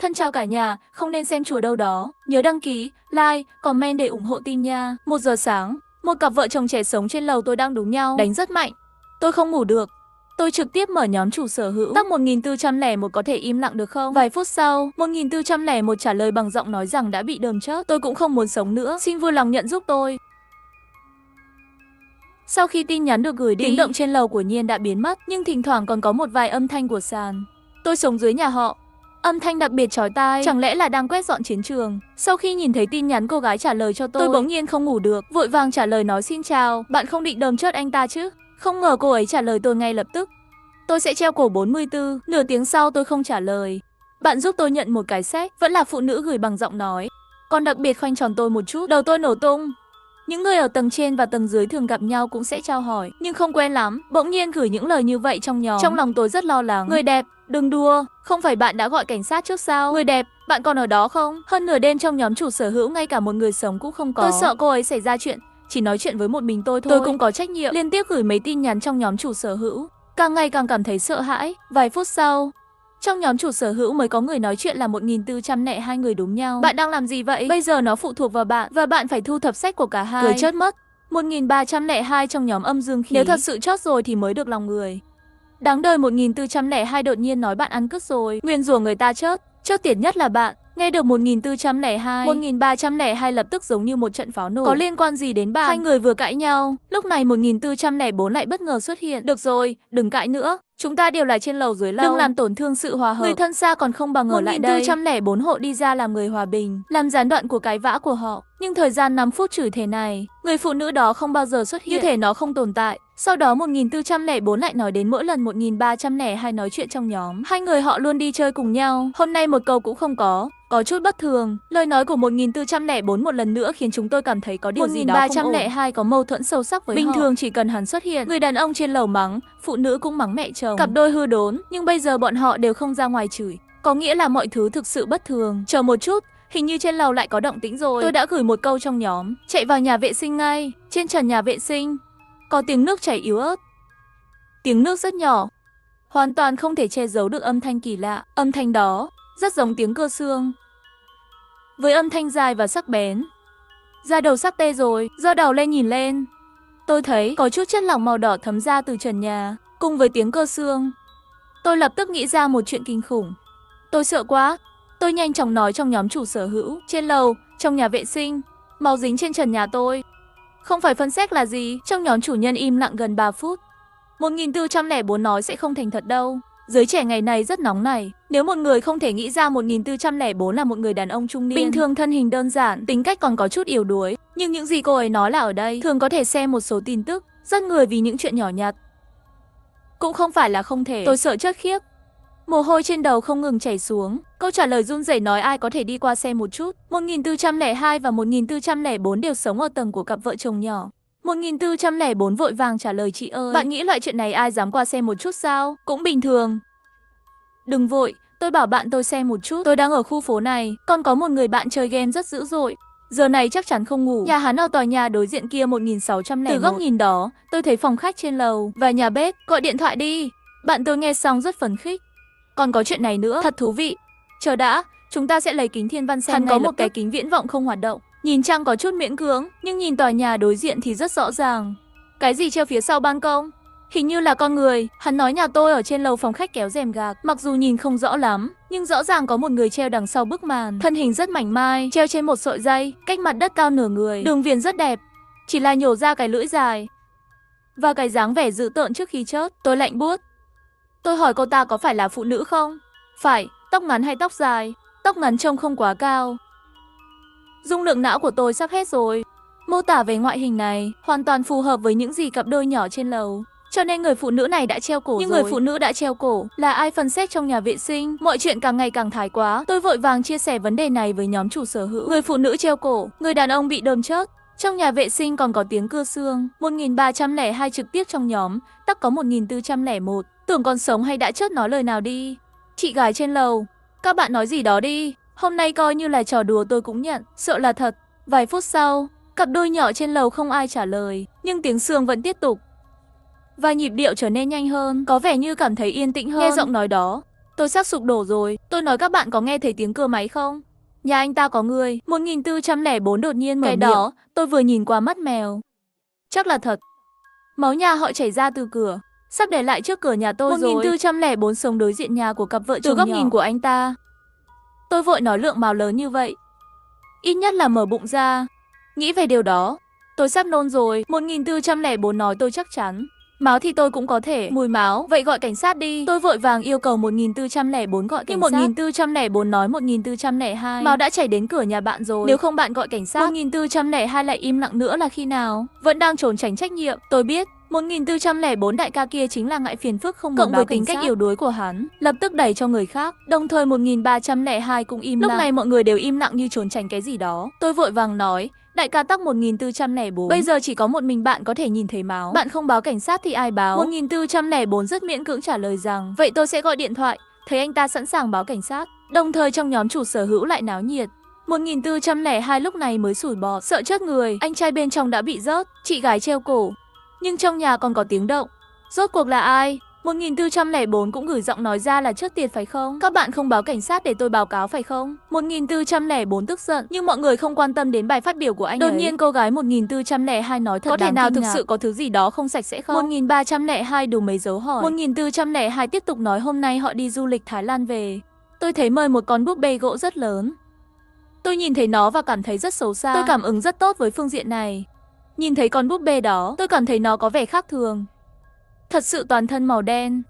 Thân chào cả nhà, không nên xem chùa đâu đó. Nhớ đăng ký, like, comment để ủng hộ team nha. 1 giờ sáng, một cặp vợ chồng trẻ sống trên lầu tôi đang đụng nhau, đánh rất mạnh. Tôi không ngủ được. Tôi trực tiếp mở nhóm chủ sở hữu. Tắc 1401 có thể im lặng được không? Vài phút sau, 1401 trả lời bằng giọng nói rằng đã bị đờm chớp. Tôi cũng không muốn sống nữa, xin vui lòng nhận giúp tôi. Sau khi tin nhắn được gửi đi, tiếng động trên lầu của Nhiên đã biến mất, nhưng thỉnh thoảng còn có một vài âm thanh của sàn. Tôi sống dưới nhà họ. Âm thanh đặc biệt chói tai, chẳng lẽ là đang quét dọn chiến trường. Sau khi nhìn thấy tin nhắn cô gái trả lời cho tôi bỗng nhiên không ngủ được, vội vàng trả lời nói xin chào, bạn không định đờm chớp anh ta chứ? Không ngờ cô ấy trả lời tôi ngay lập tức. Tôi sẽ treo cổ 44, nửa tiếng sau tôi không trả lời. Bạn giúp tôi nhận một cái séc, vẫn là phụ nữ gửi bằng giọng nói. Còn đặc biệt khoanh tròn tôi một chút, đầu tôi nổ tung. Những người ở tầng trên và tầng dưới thường gặp nhau cũng sẽ trao hỏi, nhưng không quen lắm, bỗng nhiên gửi những lời như vậy trong nhóm. Trong lòng tôi rất lo lắng. Người đẹp, đừng đùa, không phải bạn đã gọi cảnh sát trước sao? Người đẹp, bạn còn ở đó không? Hơn nửa đêm trong nhóm chủ sở hữu ngay cả một người sống cũng không có. Tôi sợ cô ấy xảy ra chuyện, chỉ nói chuyện với một mình tôi thôi. Tôi cũng có trách nhiệm, liên tiếp gửi mấy tin nhắn trong nhóm chủ sở hữu. Càng ngày càng cảm thấy sợ hãi. Vài phút sau, trong nhóm chủ sở hữu mới có người nói chuyện là 1402 người đúng nhau. Bạn đang làm gì vậy? Bây giờ nó phụ thuộc vào bạn và bạn phải thu thập sách của cả hai. Cười chớt mất. 1302 trong nhóm âm dương khí. Nếu thật sự chót rồi thì mới được lòng người. Đáng đời 1402 đột nhiên nói bạn ăn cứt rồi. Nguyền rủa người ta chớt tiệt nhất là bạn. Nghe được 1402, 1302 lập tức giống như một trận pháo nổ. Có liên quan gì đến bạn? Hai người vừa cãi nhau. Lúc này 1404 lại bất ngờ xuất hiện. Được rồi, đừng cãi nữa. Chúng ta đều là trên lầu dưới lầu. Đừng làm tổn thương sự hòa hợp. Người thân xa còn không bằng ở lại đây. 1404 hộ đi ra làm người hòa bình, làm gián đoạn của cái vã của họ. Nhưng thời gian 5 phút chửi thế này, người phụ nữ đó không bao giờ xuất hiện. Như thể nó không tồn tại. Sau đó 1404 lại nói đến mỗi lần 1302 nói chuyện trong nhóm. Hai người họ luôn đi chơi cùng nhau. Hôm nay một câu cũng không có chút bất thường. Lời nói của 1404 một lần nữa khiến chúng tôi cảm thấy có điều gì đó không ổn. 1302 có mâu thuẫn sâu sắc với họ. Bình thường chỉ cần hắn xuất hiện, người đàn ông trên lầu mắng, phụ nữ cũng mắng mẹ chồng. Cặp đôi hư đốn, nhưng bây giờ bọn họ đều không ra ngoài chửi. Có nghĩa là mọi thứ thực sự bất thường. Chờ một chút, hình như trên lầu lại có động tĩnh rồi. Tôi đã gửi một câu trong nhóm, chạy vào nhà vệ sinh ngay. Trên trần nhà vệ sinh có tiếng nước chảy yếu ớt. Tiếng nước rất nhỏ, hoàn toàn không thể che giấu được âm thanh kỳ lạ. Âm thanh đó rất giống tiếng cơ xương, với âm thanh dài và sắc bén. Da đầu sắp tê rồi, giơ đầu lên nhìn lên. Tôi thấy có chút chất lỏng màu đỏ thấm ra từ trần nhà, cùng với tiếng cơ xương. Tôi lập tức nghĩ ra một chuyện kinh khủng. Tôi sợ quá. Tôi nhanh chóng nói trong nhóm chủ sở hữu, trên lầu, trong nhà vệ sinh, máu dính trên trần nhà tôi. Không phải phân xét là gì. Trong nhóm chủ nhân im lặng gần 3 phút. 1404 nói sẽ không thành thật đâu. Giới trẻ ngày này rất nóng này. Nếu một người không thể nghĩ ra 1404 là một người đàn ông trung niên, bình thường thân hình đơn giản, tính cách còn có chút yếu đuối, nhưng những gì cô ấy nói là ở đây thường có thể xem một số tin tức, rất người vì những chuyện nhỏ nhặt. Cũng không phải là không thể. Tôi sợ chết khiếp. Mồ hôi trên đầu không ngừng chảy xuống. Câu trả lời run rẩy nói ai có thể đi qua xem một chút. 1402 và 1404 đều sống ở tầng của cặp vợ chồng nhỏ. 1404 vội vàng trả lời chị ơi, bạn nghĩ loại chuyện này ai dám qua xem một chút sao? Cũng bình thường. Đừng vội, tôi bảo bạn tôi xem một chút. Tôi đang ở khu phố này, còn có một người bạn chơi game rất dữ dội. Giờ này chắc chắn không ngủ. Nhà hắn ở tòa nhà đối diện kia 1601. Từ góc nhìn đó, tôi thấy phòng khách trên lầu và nhà bếp. Gọi điện thoại đi. Bạn tôi nghe xong rất phấn khích. Còn có chuyện này nữa, thật thú vị. Chờ đã, chúng ta sẽ lấy kính thiên văn xem. Hắn có một cái kính viễn vọng không hoạt động. Nhìn trăng có chút miễn cưỡng, nhưng nhìn tòa nhà đối diện thì rất rõ ràng. Cái gì treo phía sau ban công? Hình như là con người. Hắn nói nhà tôi ở trên lầu phòng khách kéo rèm gạc. Mặc dù nhìn không rõ lắm, nhưng rõ ràng có một người treo đằng sau bức màn. Thân hình rất mảnh mai, treo trên một sợi dây, cách mặt đất cao nửa người. Đường viền rất đẹp, chỉ là nhổ ra cái lưỡi dài và cái dáng vẻ dữ tợn trước khi chớt. Tôi lạnh buốt. Tôi hỏi cô ta có phải là phụ nữ không? Phải. Tóc ngắn hay tóc dài? Tóc ngắn trông không quá cao. Dung lượng não của tôi sắp hết rồi. Mô tả về ngoại hình này hoàn toàn phù hợp với những gì cặp đôi nhỏ trên lầu. Cho nên người phụ nữ này đã treo cổ. Nhưng rồi. Người phụ nữ đã treo cổ là ai phân xét trong nhà vệ sinh? Mọi chuyện càng ngày càng thái quá. Tôi vội vàng chia sẻ vấn đề này với nhóm chủ sở hữu. Người phụ nữ treo cổ, người đàn ông bị đờm chớp. Trong nhà vệ sinh còn có tiếng cưa xương. 1302 trực tiếp trong nhóm, tắc có 1401. Tưởng còn sống hay đã chớt nói lời nào đi. Chị gái trên lầu, các bạn nói gì đó đi. Hôm nay coi như là trò đùa tôi cũng nhận, sợ là thật. Vài phút sau, cặp đôi nhỏ trên lầu không ai trả lời, nhưng tiếng xương vẫn tiếp tục. Và nhịp điệu trở nên nhanh hơn, có vẻ như cảm thấy yên tĩnh hơn. Nghe giọng nói đó, Tôi sắp sụp đổ rồi. Tôi nói các bạn có nghe thấy tiếng cưa máy không? Nhà anh ta có người. 1404 đột nhiên mở miệng. Cái đó, tôi vừa nhìn qua mắt mèo. Chắc là thật. Máu nhà họ chảy ra từ cửa, sắp để lại trước cửa nhà tôi rồi. 1404 sống đối diện nhà của cặp vợ chồng. Từ góc nhìn của anh ta, tôi vội nói lượng máu lớn như vậy, ít nhất là mở bụng ra. Nghĩ về điều đó, tôi sắp nôn rồi. 1404 nói tôi chắc chắn. Máu thì tôi cũng có thể. Mùi máu, vậy gọi cảnh sát đi. Tôi vội vàng yêu cầu 1404 gọi cảnh sát. Nhưng 1404 nói 1402. Máu đã chảy đến cửa nhà bạn rồi. Nếu không bạn gọi cảnh sát. 1402 lại im lặng nữa là khi nào? Vẫn đang trốn tránh trách nhiệm. Tôi biết 1404 đại ca kia chính là ngại phiền phức không muốn báo cảnh sát. Cộng với tính cách yếu đuối của hắn, lập tức đẩy cho người khác. Đồng thời 1302 cũng im lặng. Lúc này mọi người đều im lặng như trốn tránh cái gì đó. Tôi vội vàng nói, đại ca tắc 1404. Bây giờ chỉ có một mình bạn có thể nhìn thấy máu. Bạn không báo cảnh sát thì ai báo? 1404 rất miễn cưỡng trả lời rằng, vậy tôi sẽ gọi điện thoại. Thấy anh ta sẵn sàng báo cảnh sát. Đồng thời trong nhóm chủ sở hữu lại náo nhiệt. 1402 lúc này mới sủi bọt, sợ chết người. Anh trai bên trong đã bị rớt, chị gái treo cổ. Nhưng trong nhà còn có tiếng động. Rốt cuộc là ai? 1404 cũng gửi giọng nói ra là trước tiệt phải không? Các bạn không báo cảnh sát để tôi báo cáo phải không? 1404 tức giận, nhưng mọi người không quan tâm đến bài phát biểu của anh ấy. Đột nhiên cô gái 1402 nói thật, có thể nào thực sự có thứ gì đó không sạch sẽ không? 1302 đủ mấy dấu hỏi. 1402 tiếp tục nói hôm nay họ đi du lịch Thái Lan về. Tôi thấy mời một con búp bê gỗ rất lớn. Tôi nhìn thấy nó và cảm thấy rất xấu xa. Tôi cảm ứng rất tốt với phương diện này. Nhìn thấy con búp bê đó, tôi cảm thấy nó có vẻ khác thường. Thật sự toàn thân màu đen.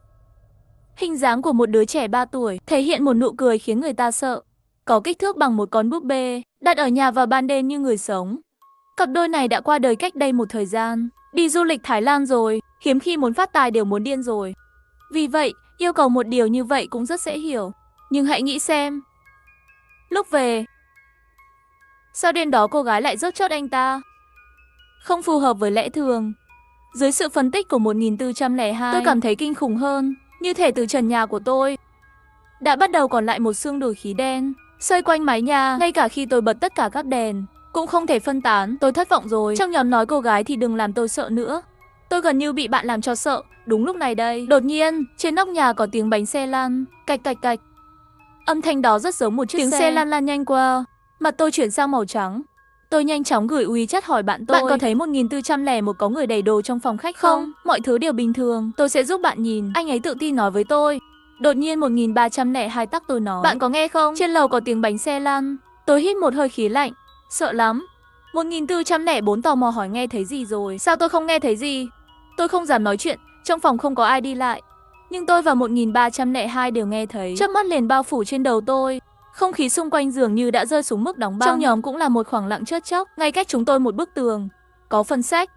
Hình dáng của một đứa trẻ 3 tuổi, thể hiện một nụ cười khiến người ta sợ. Có kích thước bằng một con búp bê, đặt ở nhà vào ban đêm như người sống. Cặp đôi này đã qua đời cách đây một thời gian. Đi du lịch Thái Lan rồi, hiếm khi muốn phát tài đều muốn điên rồi. Vì vậy, yêu cầu một điều như vậy cũng rất dễ hiểu. Nhưng hãy nghĩ xem, lúc về, sao đêm đó cô gái lại rớt chót anh ta? Không phù hợp với lẽ thường. Dưới sự phân tích của 1402, tôi cảm thấy kinh khủng hơn. Như thể từ trần nhà của tôi đã bắt đầu còn lại một xương đồi khí đen xoay quanh mái nhà. Ngay cả khi tôi bật tất cả các đèn cũng không thể phân tán. Tôi thất vọng rồi. Trong nhóm nói cô gái thì đừng làm tôi sợ nữa. Tôi gần như bị bạn làm cho sợ. Đúng lúc này đây, đột nhiên trên nóc nhà có tiếng bánh xe lăn cạch cạch cạch. Âm thanh đó rất giống một chiếc tiếng xe lăn nhanh qua. Mặt tôi chuyển sang màu trắng. Tôi nhanh chóng gửi WeChat hỏi bạn tôi, bạn có thấy 1401 có người đầy đồ trong phòng khách không? Mọi thứ đều bình thường, tôi sẽ giúp bạn nhìn. Anh ấy tự tin nói với tôi. Đột nhiên 1302 tắc tôi nói, bạn có nghe không? Trên lầu có tiếng bánh xe lăn. Tôi hít một hơi khí lạnh, sợ lắm. 1404 tò mò hỏi nghe thấy gì rồi? Sao tôi không nghe thấy gì? Tôi không dám nói chuyện, trong phòng không có ai đi lại. Nhưng tôi và 1302 đều nghe thấy. Chớp mắt liền bao phủ trên đầu tôi. Không khí xung quanh dường như đã rơi xuống mức đóng băng. Trong nhóm cũng là một khoảng lặng chớt chốc. Ngay cách chúng tôi một bức tường có phần sách,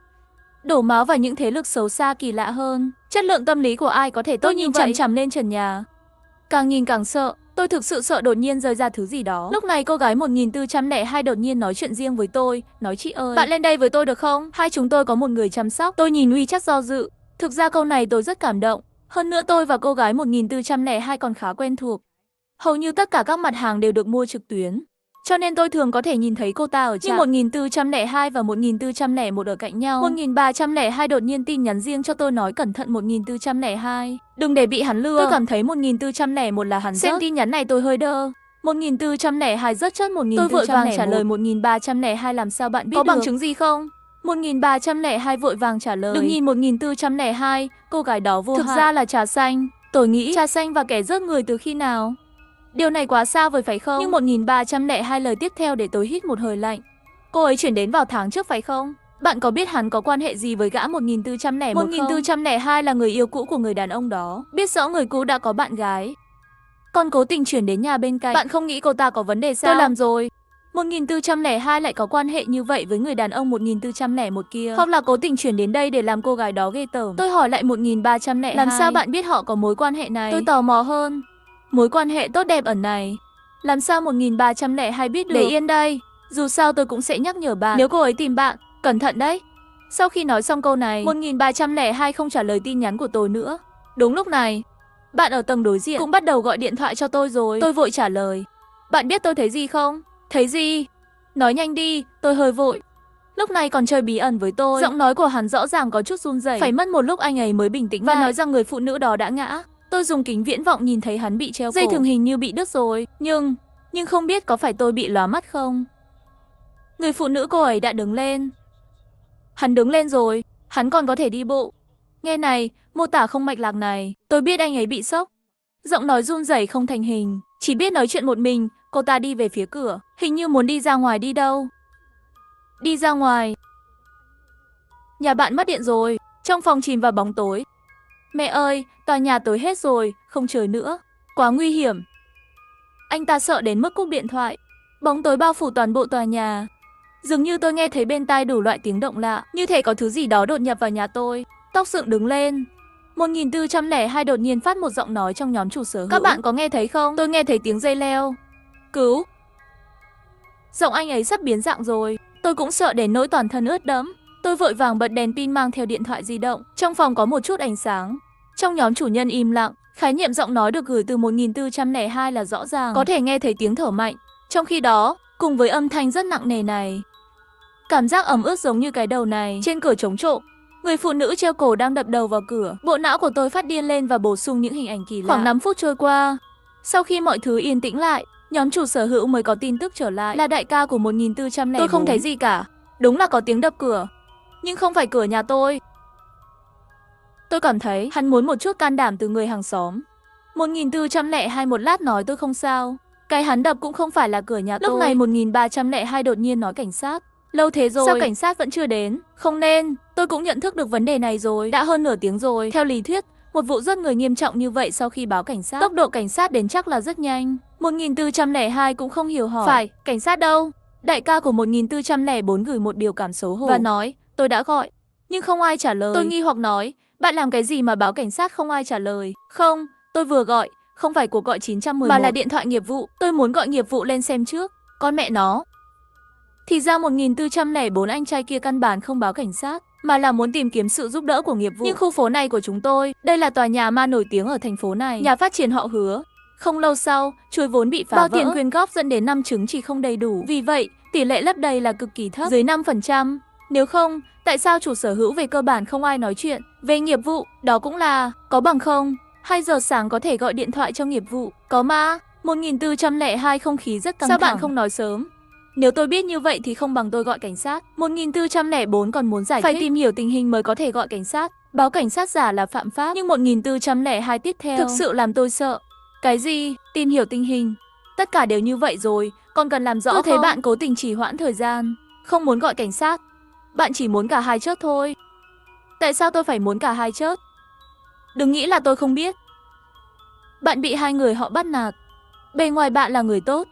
đổ máu và những thế lực xấu xa kỳ lạ hơn. Chất lượng tâm lý của ai có thể tốt như vậy? Tôi nhìn chằm chằm lên trần nhà, càng nhìn càng sợ. Tôi thực sự sợ đột nhiên rơi ra thứ gì đó. Lúc này cô gái 1402 đột nhiên nói chuyện riêng với tôi. Nói chị ơi, bạn lên đây với tôi được không? Hai chúng tôi có một người chăm sóc. Tôi nhìn WeChat do dự. Thực ra câu này tôi rất cảm động. Hơn nữa tôi và cô gái 1402 còn khá quen thuộc. Hầu như tất cả các mặt hàng đều được mua trực tuyến. Cho nên tôi thường có thể nhìn thấy cô ta ở trạm. Nhưng 1402 và 1401 ở cạnh nhau. 1302 đột nhiên tin nhắn riêng cho tôi nói cẩn thận 1402. Đừng để bị hắn lừa. Tôi cảm thấy 1401 là hắn rớt. Xem tin nhắn này tôi hơi đơ. 1402 rớt chớt 1401. Tôi vội vàng trả lời 1302 làm sao bạn biết có bằng chứng gì không? 1302 vội vàng trả lời. Đừng nhìn 1402, cô gái đó vô hại. Thực ra là trà xanh. Tôi nghĩ trà xanh và kẻ rớt người từ khi nào? Điều này quá xa vời phải không? Nhưng 1302 lời tiếp theo để tôi hít một hơi lạnh. Cô ấy chuyển đến vào tháng trước phải không? Bạn có biết hắn có quan hệ gì với gã 1401 không? 1402 là người yêu cũ của người đàn ông đó. Biết rõ người cũ đã có bạn gái, còn cố tình chuyển đến nhà bên cạnh. Bạn không nghĩ cô ta có vấn đề sao? Tôi làm rồi. 1402 lại có quan hệ như vậy với người đàn ông 1401 kia. Hoặc là cố tình chuyển đến đây để làm cô gái đó ghê tởm. Tôi hỏi lại 1302. Làm sao bạn biết họ có mối quan hệ này? Tôi tò mò hơn. Mối quan hệ tốt đẹp ẩn này, làm sao 1302 biết được? Để yên đây, dù sao tôi cũng sẽ nhắc nhở bạn. Nếu cô ấy tìm bạn, cẩn thận đấy. Sau khi nói xong câu này, 1302 không trả lời tin nhắn của tôi nữa. Đúng lúc này, bạn ở tầng đối diện cũng bắt đầu gọi điện thoại cho tôi rồi. Tôi vội trả lời. Bạn biết tôi thấy gì không? Thấy gì? Nói nhanh đi, tôi hơi vội. Lúc này còn chơi bí ẩn với tôi. Giọng nói của hắn rõ ràng có chút run rẩy. Phải mất một lúc anh ấy mới bình tĩnh và nói rằng người phụ nữ đó đã ngã. Tôi dùng kính viễn vọng nhìn thấy hắn bị treo cổ. Dây thừng hình như bị đứt rồi, nhưng không biết có phải tôi bị lóa mắt không? Người phụ nữ cô ấy đã đứng lên. Hắn đứng lên rồi, hắn còn có thể đi bộ. Nghe này, mô tả không mạch lạc này, tôi biết anh ấy bị sốc. Giọng nói run rẩy không thành hình, chỉ biết nói chuyện một mình, cô ta đi về phía cửa, hình như muốn đi ra ngoài. Đi đâu? Đi ra ngoài. Nhà bạn mất điện rồi, trong phòng chìm vào bóng tối. Mẹ ơi, tòa nhà tối hết rồi, không chơi nữa. Quá nguy hiểm. Anh ta sợ đến mức cúp điện thoại. Bóng tối bao phủ toàn bộ tòa nhà. Dường như tôi nghe thấy bên tai đủ loại tiếng động lạ, như thể có thứ gì đó đột nhập vào nhà tôi. Tóc dựng đứng lên. 1402 đột nhiên phát một giọng nói trong nhóm chủ sở hữu. Các bạn có nghe thấy không? Tôi nghe thấy tiếng dây leo. Cứu! Giọng anh ấy sắp biến dạng rồi. Tôi cũng sợ đến nỗi toàn thân ướt đẫm. Tôi vội vàng bật đèn pin mang theo điện thoại di động. Trong phòng có một chút ánh sáng. Trong nhóm chủ nhân im lặng. Khái niệm giọng nói được gửi từ 1402 là rõ ràng. Có thể nghe thấy tiếng thở mạnh. Trong khi đó, cùng với âm thanh rất nặng nề này, cảm giác ẩm ướt giống như cái đầu này. Trên cửa chống trộm, người phụ nữ treo cổ đang đập đầu vào cửa. Bộ não của tôi phát điên lên và bổ sung những hình ảnh kỳ lạ. Khoảng 5 phút trôi qua, sau khi mọi thứ yên tĩnh lại, nhóm chủ sở hữu mới có tin tức trở lại là đại ca của 1404. Tôi không thấy gì cả. Đúng là có tiếng đập cửa, nhưng không phải cửa nhà tôi. Tôi cảm thấy hắn muốn một chút can đảm từ người hàng xóm. 1402 một lát nói tôi không sao. Cái hắn đập cũng không phải là cửa nhà tôi. Lúc này 1302 đột nhiên nói cảnh sát. Lâu thế rồi, sao cảnh sát vẫn chưa đến? Không nên, tôi cũng nhận thức được vấn đề này rồi. Đã hơn nửa tiếng rồi. Theo lý thuyết, một vụ giết người nghiêm trọng như vậy sau khi báo cảnh sát, tốc độ cảnh sát đến chắc là rất nhanh. 1402 cũng không hiểu hỏi. Phải, cảnh sát đâu? Đại ca của 1404 gửi một biểu cảm xấu hổ và nói, tôi đã gọi, nhưng không ai trả lời. Tôi nghi hoặc nói, bạn làm cái gì mà báo cảnh sát không ai trả lời? Không, tôi vừa gọi, không phải cuộc gọi 911 mà là điện thoại nghiệp vụ. Tôi muốn gọi nghiệp vụ lên xem trước. Con mẹ nó. Thì ra 1404 anh trai kia căn bản không báo cảnh sát, mà là muốn tìm kiếm sự giúp đỡ của nghiệp vụ. Nhưng khu phố này của chúng tôi, đây là tòa nhà ma nổi tiếng ở thành phố này. Nhà phát triển họ Hứa. Không lâu sau, chuỗi vốn bị phá vỡ. Bao tiền quyên góp dẫn đến 5 chứng chỉ không đầy đủ. Vì vậy, tỷ lệ lấp đầy là cực kỳ thấp, dưới 5%. Nếu không, tại sao chủ sở hữu về cơ bản không ai nói chuyện? Về nghiệp vụ, đó cũng là, có bằng không? 2 giờ sáng có thể gọi điện thoại cho nghiệp vụ. Có mà. 1402 không khí rất căng thẳng. Sao bạn không nói sớm? Nếu tôi biết như vậy thì không bằng tôi gọi cảnh sát. 1404 còn muốn giải thích. Phải tìm hiểu tình hình mới có thể gọi cảnh sát. Báo cảnh sát giả là phạm pháp. Nhưng 1402 tiếp theo thực sự làm tôi sợ. Cái gì? Tìm hiểu tình hình? Tất cả đều như vậy rồi, còn cần làm rõ không? Tôi thấy bạn cố tình trì hoãn thời gian. Không muốn gọi cảnh sát. Bạn chỉ muốn cả hai chớt thôi. Tại sao tôi phải muốn cả hai chớt? Đừng nghĩ là tôi không biết. Bạn bị hai người họ bắt nạt. Bề ngoài bạn là người tốt,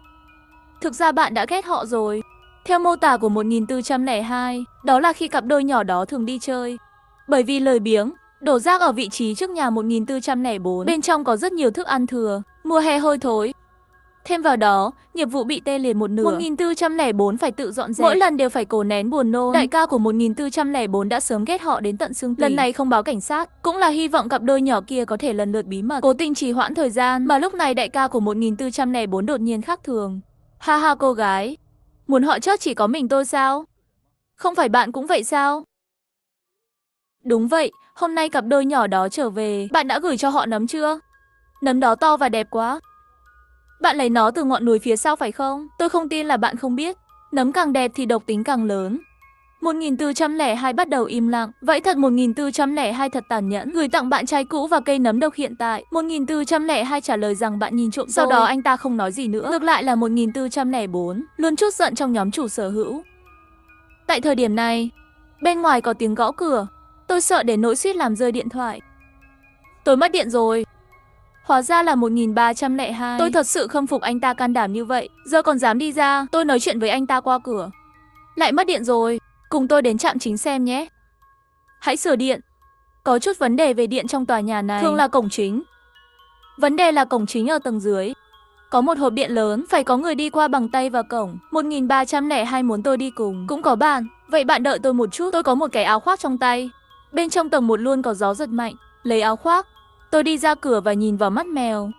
thực ra bạn đã ghét họ rồi. Theo mô tả của 1402, đó là khi cặp đôi nhỏ đó thường đi chơi. Bởi vì lười biếng, đổ rác ở vị trí trước nhà 1404. Bên trong có rất nhiều thức ăn thừa, mùa hè hôi thối. Thêm vào đó, nghiệp vụ bị tê liệt một nửa. 1404 phải tự dọn dẹp. Mỗi lần đều phải cố nén buồn nôn. Đại ca của 1404 đã sớm ghét họ đến tận xương tủy. Lần này không báo cảnh sát, cũng là hy vọng cặp đôi nhỏ kia có thể lần lượt bí mật. Cố tình trì hoãn thời gian, mà lúc này đại ca của 1404 đột nhiên khác thường. Ha ha cô gái, muốn họ chớt chỉ có mình tôi sao? Không phải bạn cũng vậy sao? Đúng vậy, hôm nay cặp đôi nhỏ đó trở về. Bạn đã gửi cho họ nấm chưa? Nấm đó to và đẹp quá. Bạn lấy nó từ ngọn núi phía sau phải không? Tôi không tin là bạn không biết. Nấm càng đẹp thì độc tính càng lớn. 1402 bắt đầu im lặng. Vậy thật 1402 thật tàn nhẫn. Gửi tặng bạn trai cũ và cây nấm độc hiện tại. 1402 trả lời rằng bạn nhìn trộm tôi. Sau đó anh ta không nói gì nữa. Ngược lại là 1404 luôn trút giận trong nhóm chủ sở hữu. Tại thời điểm này, bên ngoài có tiếng gõ cửa. Tôi sợ đến nỗi suýt làm rơi điện thoại. Tôi mất điện rồi. Hóa ra là 1302. Tôi thật sự khâm phục anh ta can đảm như vậy. Giờ còn dám đi ra. Tôi nói chuyện với anh ta qua cửa. Lại mất điện rồi. Cùng tôi đến trạm chính xem nhé. Hãy sửa điện. Có chút vấn đề về điện trong tòa nhà này. Thường là cổng chính. Vấn đề là cổng chính ở tầng dưới. Có một hộp điện lớn, phải có người đi qua bằng tay vào cổng. 1302 muốn tôi đi cùng. Cũng có bạn. Vậy bạn đợi tôi một chút. Tôi có một cái áo khoác trong tay. Bên trong tầng 1 luôn có gió giật mạnh. Lấy áo khoác. Tôi đi ra cửa và nhìn vào mắt mèo.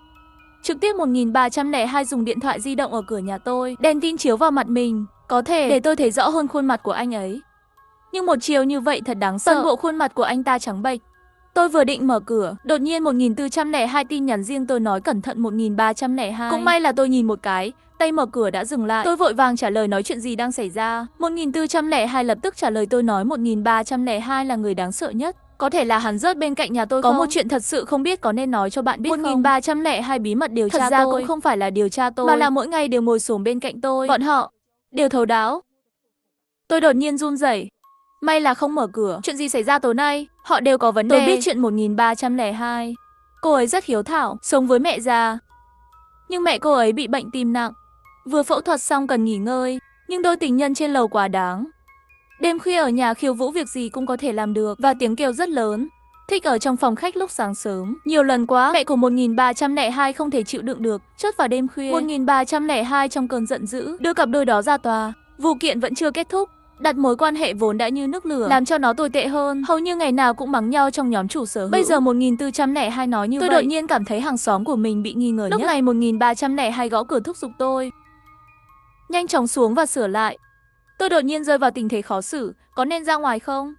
Trực tiếp 1302 dùng điện thoại di động ở cửa nhà tôi. Đèn tin chiếu vào mặt mình. Có thể để tôi thấy rõ hơn khuôn mặt của anh ấy. Nhưng một chiều như vậy thật đáng sợ. Toàn bộ khuôn mặt của anh ta trắng bệch. Tôi vừa định mở cửa, đột nhiên 1402 tin nhắn riêng tôi nói cẩn thận 1302. Cũng may là tôi nhìn một cái, tay mở cửa đã dừng lại. Tôi vội vàng trả lời nói chuyện gì đang xảy ra. 1402 lập tức trả lời tôi nói 1302 là người đáng sợ nhất. Có thể là hắn rớt bên cạnh nhà tôi không? Có một chuyện thật sự không biết có nên nói cho bạn biết không? 1302 bí mật điều tra tôi. Thật ra cũng không phải là điều tra tôi, mà là mỗi ngày đều ngồi xổm bên cạnh tôi. Bọn họ đều thấu đáo. Tôi đột nhiên run rẩy. May là không mở cửa. Chuyện gì xảy ra tối nay? Họ đều có vấn đề. Tôi biết chuyện 1302. Cô ấy rất hiếu thảo, sống với mẹ già. Nhưng mẹ cô ấy bị bệnh tim nặng. Vừa phẫu thuật xong cần nghỉ ngơi. Nhưng đôi tình nhân trên lầu quá đáng. Đêm khuya ở nhà khiêu vũ việc gì cũng có thể làm được. Và tiếng kêu rất lớn. Thích ở trong phòng khách lúc sáng sớm. Nhiều lần quá, mẹ của 1302 không thể chịu đựng được. Chốt vào đêm khuya, 1302 trong cơn giận dữ đưa cặp đôi đó ra tòa. Vụ kiện vẫn chưa kết thúc. Đặt mối quan hệ vốn đã như nước lửa, làm cho nó tồi tệ hơn. Hầu như ngày nào cũng mắng nhau trong nhóm chủ sở hữu. Bây giờ 1402 nói như vậy, tôi đột nhiên cảm thấy hàng xóm của mình bị nghi ngờ nhất. Lúc này 1302 gõ cửa thúc giục tôi nhanh chóng xuống và sửa lại. Tôi đột nhiên rơi vào tình thế khó xử, có nên ra ngoài không?